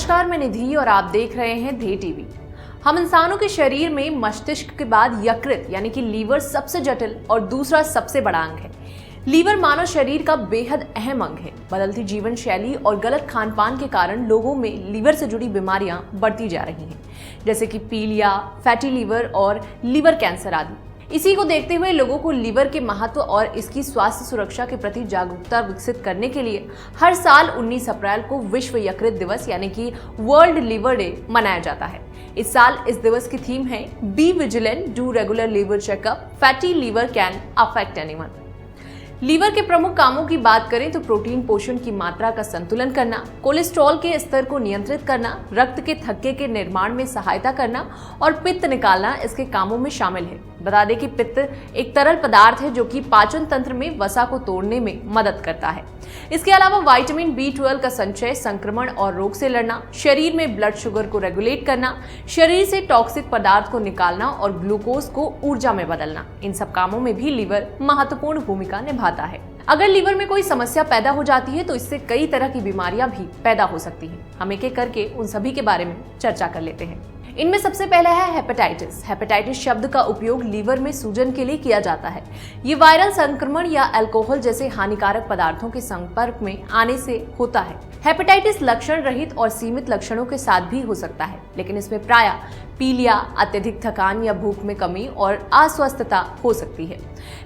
नमस्कार, मैं निधि और आप देख रहे हैं धे टीवी। हम इंसानों के शरीर में मस्तिष्क के बाद यकृत यानी कि लीवर सबसे जटिल और दूसरा सबसे बड़ा अंग है। लीवर मानव शरीर का बेहद अहम अंग है। बदलती जीवन शैली और गलत खान पान के कारण लोगों में लीवर से जुड़ी बीमारियां बढ़ती जा रही हैं, जैसे कि पीलिया, फैटी लीवर और लीवर कैंसर आदि। इसी को देखते हुए लोगों को लीवर के महत्व और इसकी स्वास्थ्य सुरक्षा के प्रति जागरूकता विकसित करने के लिए हर साल 19 अप्रैल को विश्व यकृत दिवस यानी कि वर्ल्ड लीवर डे मनाया जाता है। इस साल इस दिवस की थीम है be vigilant, do regular liver checkup, fatty liver can affect anyone. Liver के प्रमुख कामों की बात करें तो प्रोटीन पोषण की मात्रा का संतुलन करना, कोलेस्ट्रॉल के स्तर को नियंत्रित करना, रक्त के थक्के के निर्माण में सहायता करना और पित्त निकालना इसके कामों में शामिल है। बता दें कि पित्त एक तरल पदार्थ है जो कि पाचन तंत्र में वसा को तोड़ने में मदद करता है। इसके अलावा विटामिन B12 का संचय, संक्रमण और रोग से लड़ना, शरीर में ब्लड शुगर को रेगुलेट करना, शरीर से टॉक्सिक पदार्थ को निकालना और ग्लूकोज को ऊर्जा में बदलना, इन सब कामों में भी लीवर महत्वपूर्ण भूमिका निभाता है। अगर लीवर में कोई समस्या पैदा हो जाती है तो इससे कई तरह की बीमारियां भी पैदा हो सकती हैं। हम एक एक करके उन सभी के बारे में चर्चा कर लेते हैं। इनमें सबसे पहला है हेपेटाइटिस। हेपेटाइटिस शब्द का उपयोग लीवर में सूजन के लिए किया जाता है। ये वायरल संक्रमण या अल्कोहल जैसे हानिकारक पदार्थों के संपर्क में आने से होता है। हेपेटाइटिस लक्षण रहित और सीमित लक्षणों के साथ भी हो सकता है, लेकिन इसमें प्रायः पीलिया, अत्यधिक थकान या भूख में कमी और अस्वस्थता हो सकती है।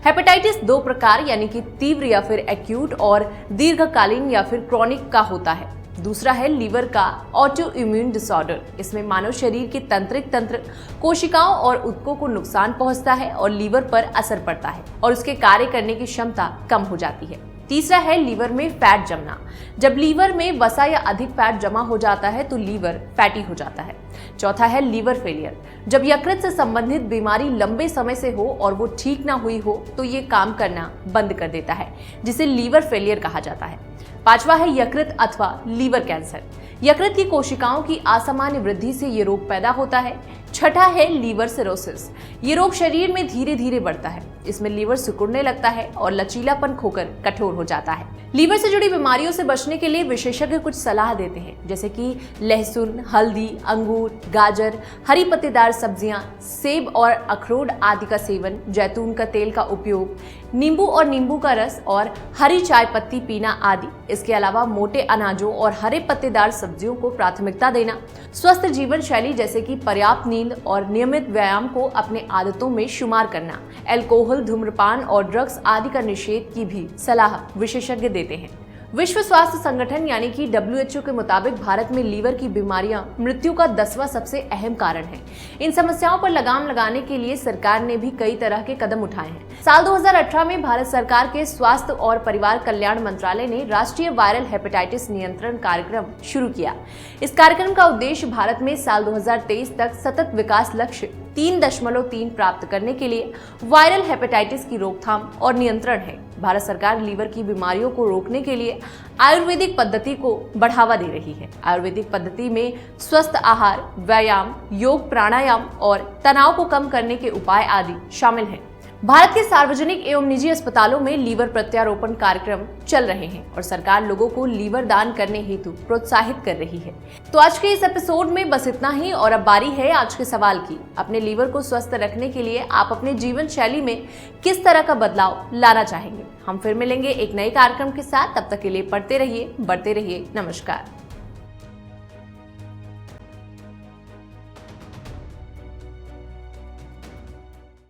हेपेटाइटिस दो प्रकार यानी कि तीव्र या फिर एक्यूट और दीर्घकालीन या फिर क्रॉनिक का होता है। दूसरा है लीवर का ऑटो इम्यून डिसऑर्डर। इसमें मानव शरीर के तंत्रिक तंत्र, कोशिकाओं और ऊतकों को नुकसान पहुंचता है और लीवर पर असर पड़ता है और उसके कार्य करने की क्षमता कम हो जाती है। तीसरा है लीवर में फैट जमना। जब लीवर में वसा या अधिक फैट जमा हो जाता है तो लीवर फैटी हो जाता है। चौथा है लीवर फेलियर। जब यकृत से संबंधित बीमारी लंबे समय से हो और वो ठीक ना हुई हो तो ये काम करना बंद कर देता है, जिसे लीवर फेलियर कहा जाता है। पांचवा है यकृत अथवा लीवर कैंसर। यकृत की कोशिकाओं की असामान्य वृद्धि से ये रोग पैदा होता है। छठा है लीवर सिरोसिस। ये रोग शरीर में धीरे धीरे बढ़ता है। इसमें लीवर सिकुड़ने लगता है और लचीलापन खोकर कठोर हो जाता है। लीवर से जुड़ी बीमारियों से बचने के लिए विशेषज्ञ कुछ सलाह देते हैं, जैसे कि लहसुन, हल्दी, अंगूर, गाजर, हरी पत्तेदार सब्जियां, सेब और अखरोट आदि का सेवन, जैतून का तेल का उपयोग, नींबू और नींबू का रस और हरी चाय पत्ती पीना आदि। इसके अलावा मोटे अनाजों और हरे पत्तेदार सब्जियों को प्राथमिकता देना, स्वस्थ जीवन शैली जैसे कि पर्याप्त नींद और नियमित व्यायाम को अपने आदतों में शुमार करना, अल्कोहल, धूम्रपान और ड्रग्स आदि का निषेध की भी सलाह विशेषज्ञ देते हैं। विश्व स्वास्थ्य संगठन यानी कि WHO के मुताबिक भारत में लीवर की बीमारियां मृत्यु का 10वां सबसे अहम कारण है। इन समस्याओं पर लगाम लगाने के लिए सरकार ने भी कई तरह के कदम उठाए हैं। साल 2018 में भारत सरकार के स्वास्थ्य और परिवार कल्याण मंत्रालय ने राष्ट्रीय वायरल हेपेटाइटिस नियंत्रण कार्यक्रम शुरू किया। इस कार्यक्रम का उद्देश्य भारत में साल 2023 तक सतत विकास लक्ष्य 3.3 प्राप्त करने के लिए वायरल हेपेटाइटिस की रोकथाम और नियंत्रण है। भारत सरकार लीवर की बीमारियों को रोकने के लिए आयुर्वेदिक पद्धति को बढ़ावा दे रही है। आयुर्वेदिक पद्धति में स्वस्थ आहार, व्यायाम, योग, प्राणायाम और तनाव को कम करने के उपाय आदि शामिल हैं। भारत के सार्वजनिक एवं निजी अस्पतालों में लीवर प्रत्यारोपण कार्यक्रम चल रहे हैं और सरकार लोगों को लीवर दान करने हेतु प्रोत्साहित कर रही है। तो आज के इस एपिसोड में बस इतना ही और अब बारी है आज के सवाल की। अपने लीवर को स्वस्थ रखने के लिए आप अपने जीवन शैली में किस तरह का बदलाव लाना चाहेंगे? हम फिर मिलेंगे एक नए कार्यक्रम के साथ। तब तक के लिए पढ़ते रहिए, बढ़ते रहिए। नमस्कार।